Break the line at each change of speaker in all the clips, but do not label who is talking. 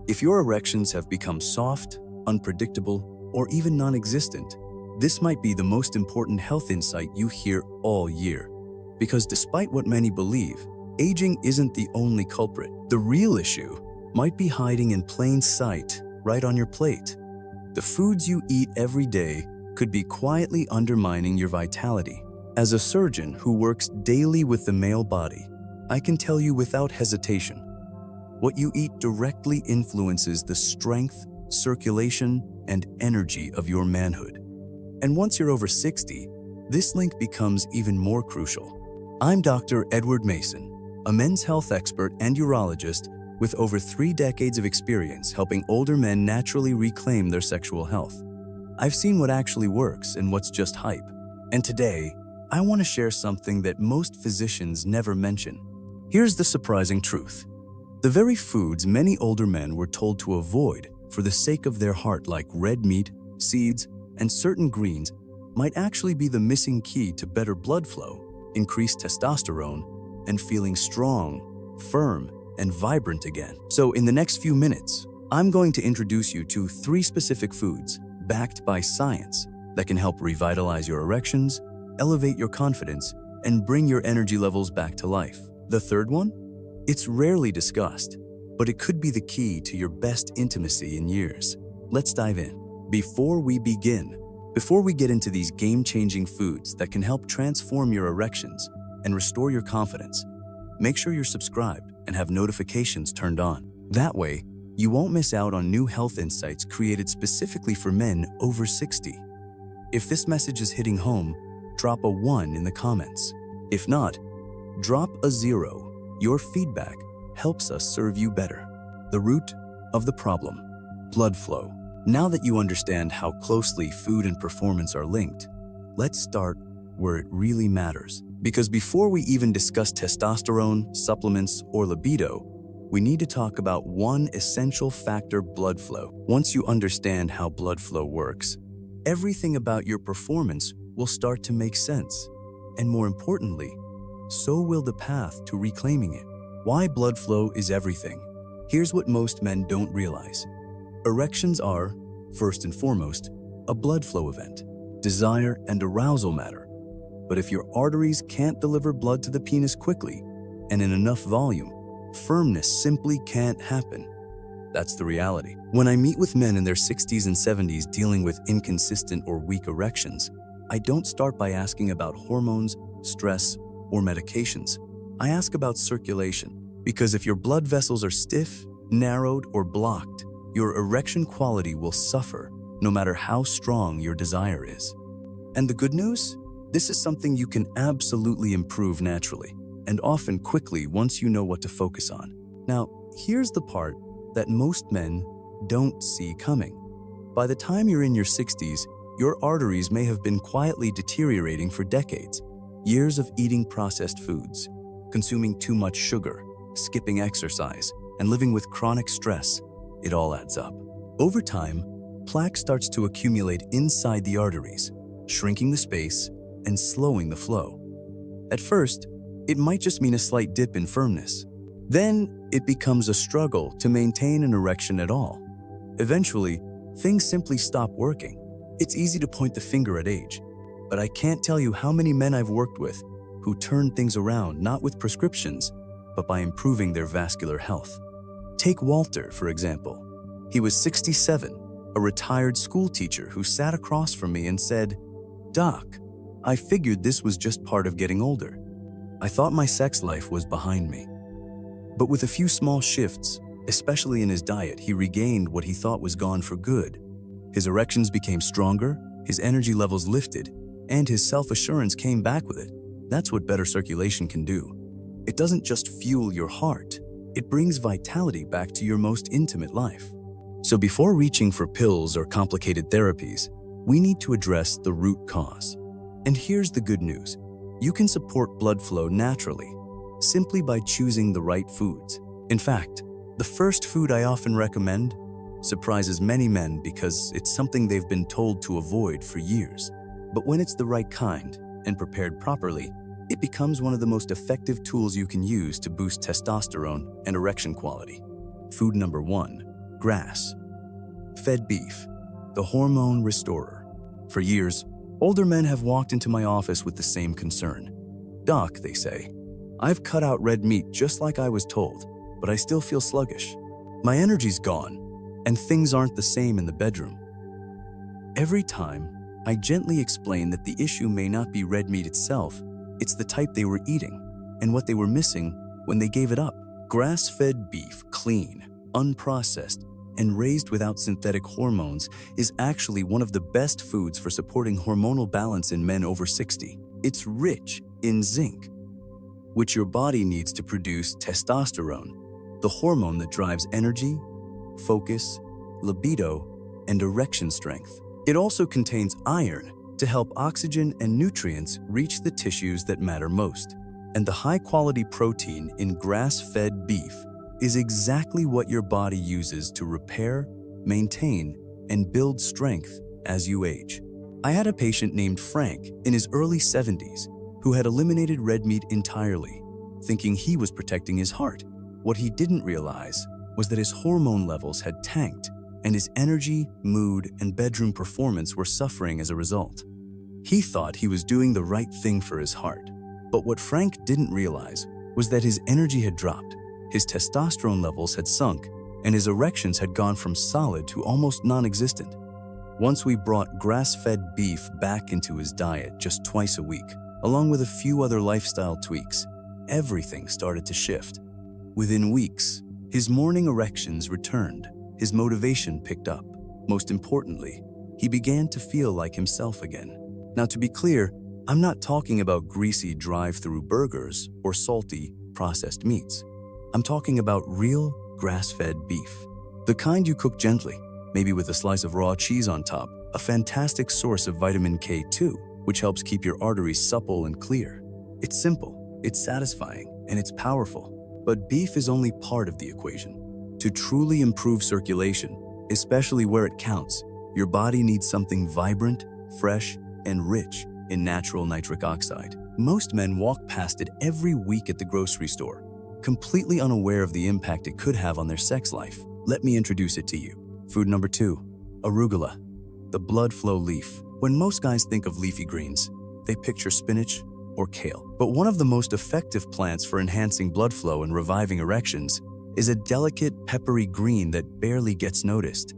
If your erections have become soft, unpredictable, or even non-existent, this might be the most important health insight you hear all year. Because despite what many believe, aging isn't the only culprit. The real issue might be hiding in plain sight, right on your plate. The foods you eat every day could be quietly undermining your vitality. As a surgeon who works daily with the male body, I can tell you without hesitation, what you eat directly influences the strength, circulation, and energy of your manhood. And once you're over 60, this link becomes even more crucial. I'm Dr. Edward Mason, a men's health expert and urologist with over 3 decades of experience helping older men naturally reclaim their sexual health. I've seen what actually works and what's just hype. And today, I want to share something that most physicians never mention. Here's the surprising truth. The very foods many older men were told to avoid for the sake of their heart, like red meat, seeds, and certain greens, might actually be the missing key to better blood flow, increased testosterone, and feeling strong, firm, and vibrant again. So in the next few minutes, I'm going to introduce you to 3 specific foods backed by science that can help revitalize your erections, elevate your confidence, and bring your energy levels back to life. The third one? It's rarely discussed, but it could be the key to your best intimacy in years. Let's dive in. Before we get into these game-changing foods that can help transform your erections and restore your confidence, make sure you're subscribed and have notifications turned on. That way, you won't miss out on new health insights created specifically for men over 60. If this message is hitting home, drop a 1 in the comments. If not, drop a 0. Your feedback helps us serve you better. The root of the problem: blood flow. Now that you understand how closely food and performance are linked, let's start where it really matters. Because before we even discuss testosterone, supplements, or libido, we need to talk about one essential factor: blood flow. Once you understand how blood flow works, everything about your performance will start to make sense. And more importantly, so will the path to reclaiming it. Why blood flow is everything. Here's what most men don't realize. Erections are, first and foremost, a blood flow event. Desire and arousal matter. But if your arteries can't deliver blood to the penis quickly and in enough volume, firmness simply can't happen. That's the reality. When I meet with men in their 60s and 70s dealing with inconsistent or weak erections, I don't start by asking about hormones, stress, or medications. I ask about circulation, because if your blood vessels are stiff, narrowed, or blocked, your erection quality will suffer, no matter how strong your desire is. And the good news? This is something you can absolutely improve naturally, and often quickly once you know what to focus on. Now, here's the part that most men don't see coming. By the time you're in your 60s, your arteries may have been quietly deteriorating for decades. Years of eating processed foods, consuming too much sugar, skipping exercise, and living with chronic stress, it all adds up. Over time, plaque starts to accumulate inside the arteries, shrinking the space and slowing the flow. At first, it might just mean a slight dip in firmness. Then, it becomes a struggle to maintain an erection at all. Eventually, things simply stop working. It's easy to point the finger at age, but I can't tell you how many men I've worked with who turned things around not with prescriptions, but by improving their vascular health. Take Walter, for example. He was 67, a retired school teacher who sat across from me and said, "Doc, I figured this was just part of getting older. I thought my sex life was behind me." But with a few small shifts, especially in his diet, he regained what he thought was gone for good. His erections became stronger, his energy levels lifted, and his self-assurance came back with it. That's what better circulation can do. It doesn't just fuel your heart, it brings vitality back to your most intimate life. So before reaching for pills or complicated therapies, we need to address the root cause. And here's the good news. You can support blood flow naturally, simply by choosing the right foods. In fact, the first food I often recommend surprises many men because it's something they've been told to avoid for years. But when it's the right kind and prepared properly, it becomes one of the most effective tools you can use to boost testosterone and erection quality. Food number 1: grass-fed beef, the hormone restorer. For years, older men have walked into my office with the same concern. "Doc," they say, "I've cut out red meat just like I was told, but I still feel sluggish. My energy's gone, and things aren't the same in the bedroom." Every time, I gently explain that the issue may not be red meat itself, it's the type they were eating, and what they were missing when they gave it up. Grass-fed beef, clean, unprocessed, and raised without synthetic hormones, is actually one of the best foods for supporting hormonal balance in men over 60. It's rich in zinc, which your body needs to produce testosterone, the hormone that drives energy, focus, libido, and erection strength. It also contains iron to help oxygen and nutrients reach the tissues that matter most. And the high-quality protein in grass-fed beef is exactly what your body uses to repair, maintain, and build strength as you age. I had a patient named Frank in his early 70s who had eliminated red meat entirely, thinking he was protecting his heart. What he didn't realize was that his hormone levels had tanked, and his energy, mood, and bedroom performance were suffering as a result. He thought he was doing the right thing for his heart. But what Frank didn't realize was that his energy had dropped, his testosterone levels had sunk, and his erections had gone from solid to almost non-existent. Once we brought grass-fed beef back into his diet just twice a week, along with a few other lifestyle tweaks, everything started to shift. Within weeks, his morning erections returned, his motivation picked up. Most importantly, he began to feel like himself again. Now, to be clear, I'm not talking about greasy drive-through burgers or salty, processed meats. I'm talking about real, grass-fed beef. The kind you cook gently, maybe with a slice of raw cheese on top, a fantastic source of vitamin K2, which helps keep your arteries supple and clear. It's simple, it's satisfying, and it's powerful. But beef is only part of the equation. To truly improve circulation, especially where it counts, your body needs something vibrant, fresh, and rich in natural nitric oxide. Most men walk past it every week at the grocery store, completely unaware of the impact it could have on their sex life. Let me introduce it to you. Food number 2, arugula, the blood flow leaf. When most guys think of leafy greens, they picture spinach or kale. But one of the most effective plants for enhancing blood flow and reviving erections is a delicate, peppery green that barely gets noticed.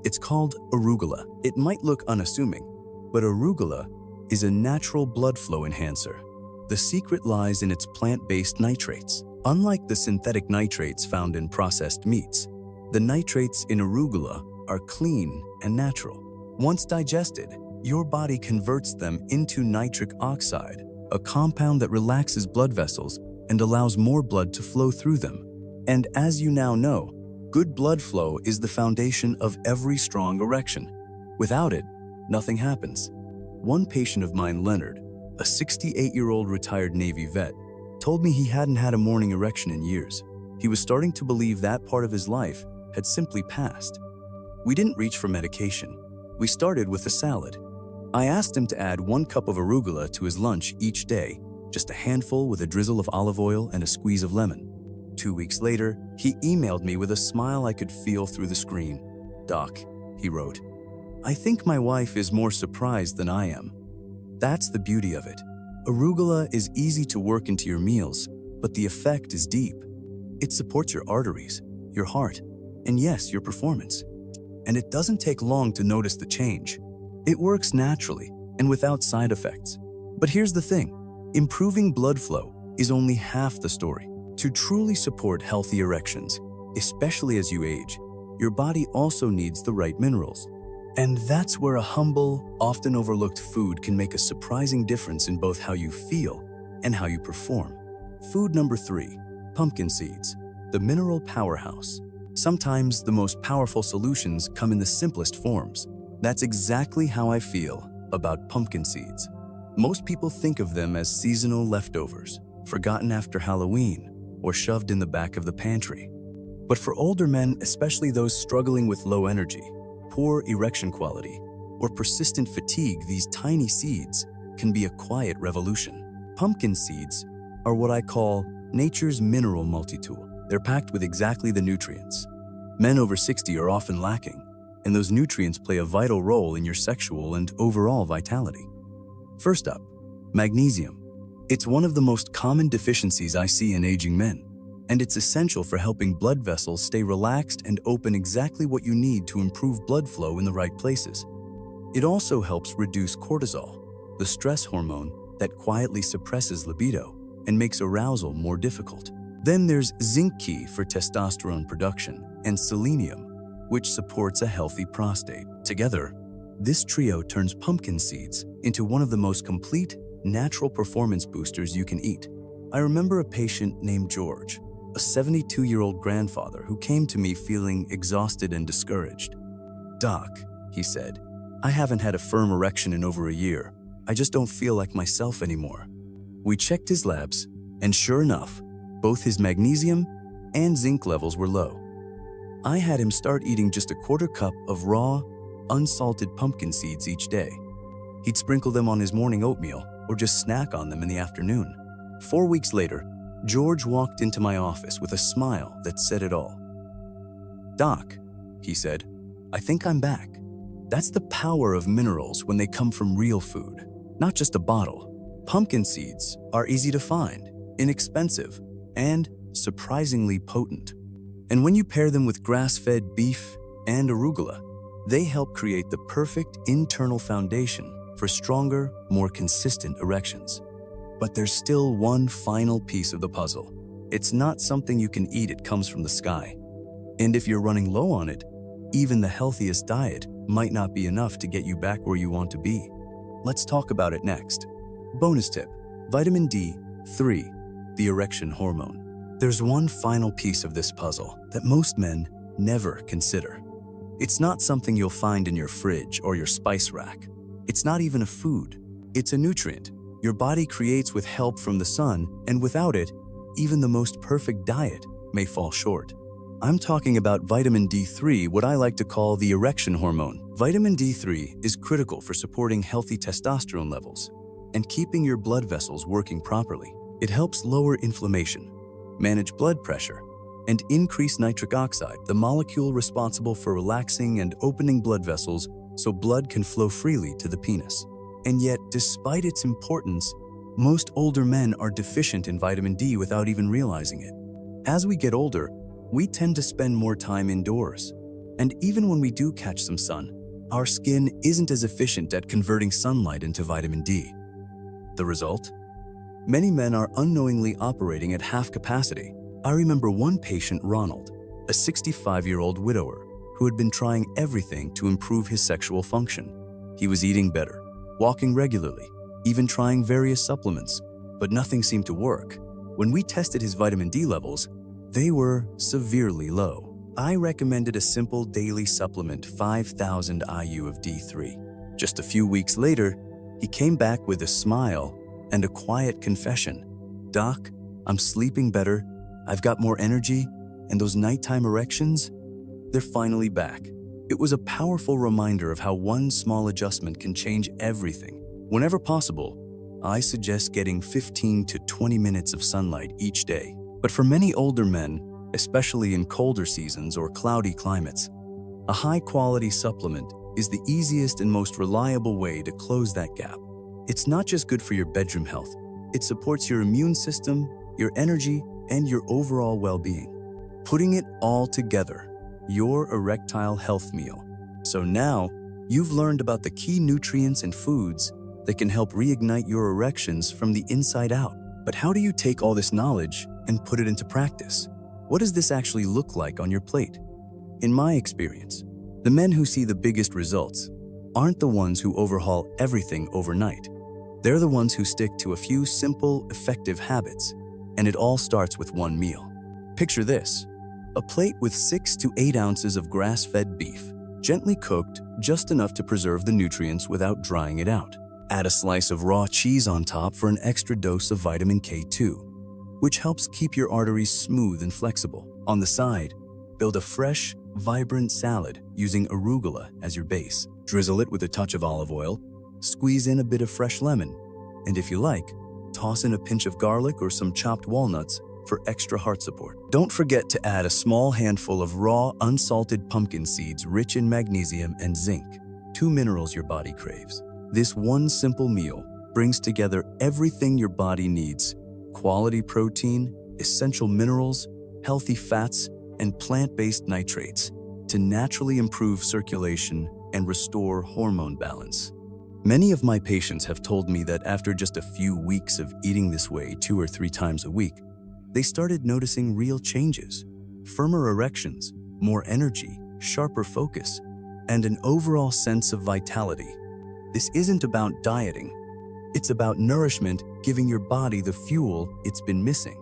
It's called arugula. It might look unassuming, but arugula is a natural blood flow enhancer. The secret lies in its plant-based nitrates. Unlike the synthetic nitrates found in processed meats, the nitrates in arugula are clean and natural. Once digested, your body converts them into nitric oxide, a compound that relaxes blood vessels and allows more blood to flow through them. And as you now know, good blood flow is the foundation of every strong erection. Without it, nothing happens. One patient of mine, Leonard, a 68-year-old retired Navy vet, told me he hadn't had a morning erection in years. He was starting to believe that part of his life had simply passed. We didn't reach for medication. We started with a salad. I asked him to add 1 cup of arugula to his lunch each day, just a handful with a drizzle of olive oil and a squeeze of lemon. 2 weeks later, he emailed me with a smile I could feel through the screen. "Doc," he wrote, "I think my wife is more surprised than I am." That's the beauty of it. Arugula is easy to work into your meals, but the effect is deep. It supports your arteries, your heart, and yes, your performance. And it doesn't take long to notice the change. It works naturally and without side effects. But here's the thing, improving blood flow is only half the story. To truly support healthy erections, especially as you age, your body also needs the right minerals. And that's where a humble, often overlooked food can make a surprising difference in both how you feel and how you perform. Food number 3, pumpkin seeds, the mineral powerhouse. Sometimes the most powerful solutions come in the simplest forms. That's exactly how I feel about pumpkin seeds. Most people think of them as seasonal leftovers, forgotten after Halloween, or shoved in the back of the pantry. But for older men, especially those struggling with low energy, poor erection quality, or persistent fatigue, these tiny seeds can be a quiet revolution. Pumpkin seeds are what I call nature's mineral multi-tool. They're packed with exactly the nutrients: Men over 60 are often lacking, and those nutrients play a vital role in your sexual and overall vitality. First up, magnesium. It's one of the most common deficiencies I see in aging men, and it's essential for helping blood vessels stay relaxed and open exactly what you need to improve blood flow in the right places. It also helps reduce cortisol, the stress hormone that quietly suppresses libido and makes arousal more difficult. Then there's zinc, key for testosterone production, and selenium, which supports a healthy prostate. Together, this trio turns pumpkin seeds into one of the most complete, natural performance boosters you can eat. I remember a patient named George, a 72-year-old grandfather who came to me feeling exhausted and discouraged. "Doc," he said, "I haven't had a firm erection in over a year. I just don't feel like myself anymore." We checked his labs, and sure enough, both his magnesium and zinc levels were low. I had him start eating just a quarter cup of raw, unsalted pumpkin seeds each day. He'd sprinkle them on his morning oatmeal or just snack on them in the afternoon. 4 weeks later, George walked into my office with a smile that said it all. "Doc," he said, "I think I'm back." That's the power of minerals when they come from real food, not just a bottle. Pumpkin seeds are easy to find, inexpensive, and surprisingly potent. And when you pair them with grass-fed beef and arugula, they help create the perfect internal foundation for stronger, more consistent erections. But there's still one final piece of the puzzle. It's not something you can eat, it comes from the sky. And if you're running low on it, even the healthiest diet might not be enough to get you back where you want to be. Let's talk about it next. Bonus tip, vitamin D3, the erection hormone. There's one final piece of this puzzle that most men never consider. It's not something you'll find in your fridge or your spice rack. It's not even a food. It's a nutrient your body creates with help from the sun, and without it, even the most perfect diet may fall short. I'm talking about vitamin D3, what I like to call the erection hormone. Vitamin D3 is critical for supporting healthy testosterone levels and keeping your blood vessels working properly. It helps lower inflammation, manage blood pressure, and increase nitric oxide, the molecule responsible for relaxing and opening blood vessels so blood can flow freely to the penis. And yet, despite its importance, most older men are deficient in vitamin D without even realizing it. As we get older, we tend to spend more time indoors. And even when we do catch some sun, our skin isn't as efficient at converting sunlight into vitamin D. The result? Many men are unknowingly operating at half capacity. I remember one patient, Ronald, a 65-year-old widower who had been trying everything to improve his sexual function. He was eating better, walking regularly, even trying various supplements, but nothing seemed to work. When we tested his vitamin D levels, they were severely low. I recommended a simple daily supplement, 5,000 IU of D3. Just a few weeks later, he came back with a smile and a quiet confession. "Doc, I'm sleeping better, I've got more energy, and those nighttime erections, they're finally back." It was a powerful reminder of how one small adjustment can change everything. Whenever possible, I suggest getting 15 to 20 minutes of sunlight each day. But for many older men, especially in colder seasons or cloudy climates, a high-quality supplement is the easiest and most reliable way to close that gap. It's not just good for your bedroom health, it supports your immune system, your energy, and your overall well-being. Putting it all together, your erectile health meal. So now, you've learned about the key nutrients and foods that can help reignite your erections from the inside out. But how do you take all this knowledge and put it into practice? What does this actually look like on your plate? In my experience, the men who see the biggest results aren't the ones who overhaul everything overnight. They're the ones who stick to a few simple, effective habits, and it all starts with one meal. Picture this: a plate with 6 to 8 ounces of grass-fed beef, gently cooked just enough to preserve the nutrients without drying it out. Add a slice of raw cheese on top for an extra dose of vitamin K2, which helps keep your arteries smooth and flexible. On the side, build a fresh, vibrant salad using arugula as your base. Drizzle it with a touch of olive oil, squeeze in a bit of fresh lemon, and if you like, toss in a pinch of garlic or some chopped walnuts for extra heart support. Don't forget to add a small handful of raw, unsalted pumpkin seeds rich in magnesium and zinc, two minerals your body craves. This one simple meal brings together everything your body needs: quality protein, essential minerals, healthy fats, and plant-based nitrates to naturally improve circulation and restore hormone balance. Many of my patients have told me that after just a few weeks of eating this way 2 or 3 times a week, they started noticing real changes: firmer erections, more energy, sharper focus, and an overall sense of vitality. This isn't about dieting. It's about nourishment, giving your body the fuel it's been missing.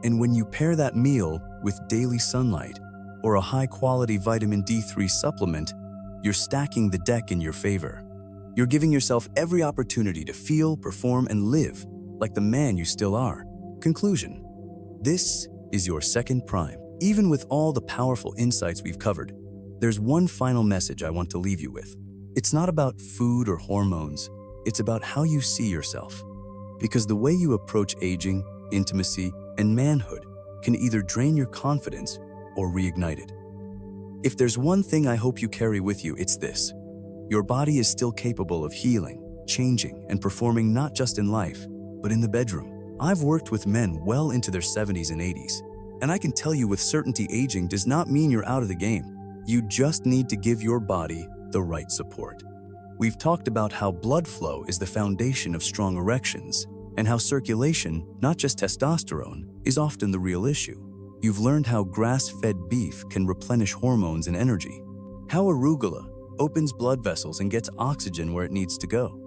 And when you pair that meal with daily sunlight or a high-quality vitamin D3 supplement, you're stacking the deck in your favor. You're giving yourself every opportunity to feel, perform, and live like the man you still are. Conclusion: this is your second prime. Even with all the powerful insights we've covered, there's one final message I want to leave you with. It's not about food or hormones. It's about how you see yourself. Because the way you approach aging, intimacy, and manhood can either drain your confidence or reignite it. If there's one thing I hope you carry with you, it's this: your body is still capable of healing, changing, and performing not just in life, but in the bedroom. I've worked with men well into their 70s and 80s, and I can tell you with certainty aging does not mean you're out of the game. You just need to give your body the right support. We've talked about how blood flow is the foundation of strong erections, and how circulation, not just testosterone, is often the real issue. You've learned how grass-fed beef can replenish hormones and energy, how arugula opens blood vessels and gets oxygen where it needs to go,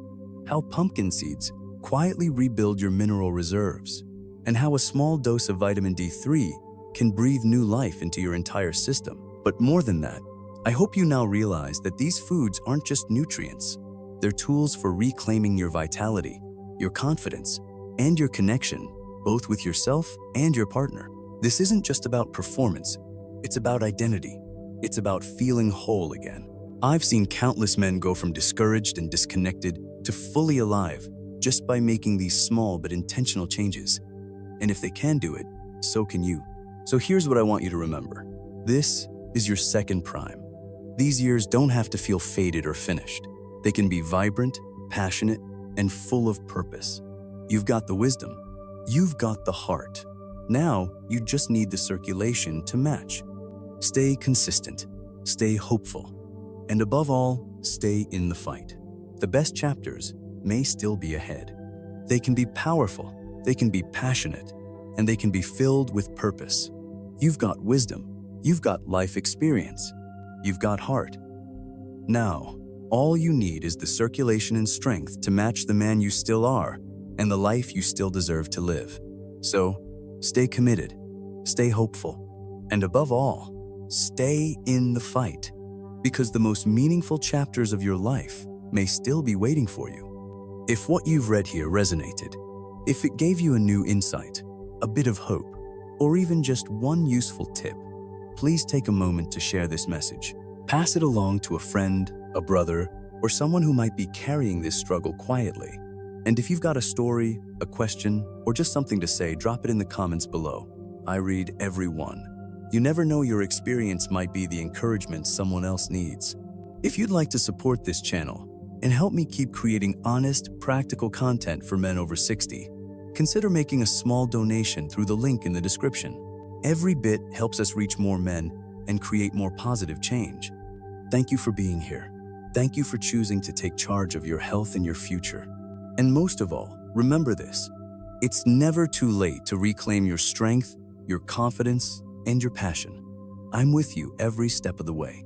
how pumpkin seeds quietly rebuild your mineral reserves, and how a small dose of vitamin D3 can breathe new life into your entire system. But more than that, I hope you now realize that these foods aren't just nutrients. They're tools for reclaiming your vitality, your confidence, and your connection, both with yourself and your partner. This isn't just about performance. It's about identity. It's about feeling whole again. I've seen countless men go from discouraged and disconnected to fully alive just by making these small but intentional changes. And if they can do it, so can you. So here's what I want you to remember. This is your second prime. These years don't have to feel faded or finished. They can be vibrant, passionate, and full of purpose. You've got the wisdom. You've got the heart. Now, you just need the circulation to match. Stay consistent. Stay hopeful. And above all, stay in the fight. The best chapters may still be ahead. They can be powerful, they can be passionate, and they can be filled with purpose. You've got wisdom. You've got life experience. You've got heart. Now, all you need is the circulation and strength to match the man you still are and the life you still deserve to live. So, stay committed, stay hopeful, and above all, stay in the fight, because the most meaningful chapters of your life may still be waiting for you. If what you've read here resonated, if it gave you a new insight, a bit of hope, or even just one useful tip, please take a moment to share this message. Pass it along to a friend, a brother, or someone who might be carrying this struggle quietly. And if you've got a story, a question, or just something to say, drop it in the comments below. I read every one. You never know, your experience might be the encouragement someone else needs. If you'd like to support this channel and help me keep creating honest, practical content for men over 60, consider making a small donation through the link in the description. Every bit helps us reach more men and create more positive change. Thank you for being here. Thank you for choosing to take charge of your health and your future. And most of all, remember this: it's never too late to reclaim your strength, your confidence, and your passion. I'm with you every step of the way.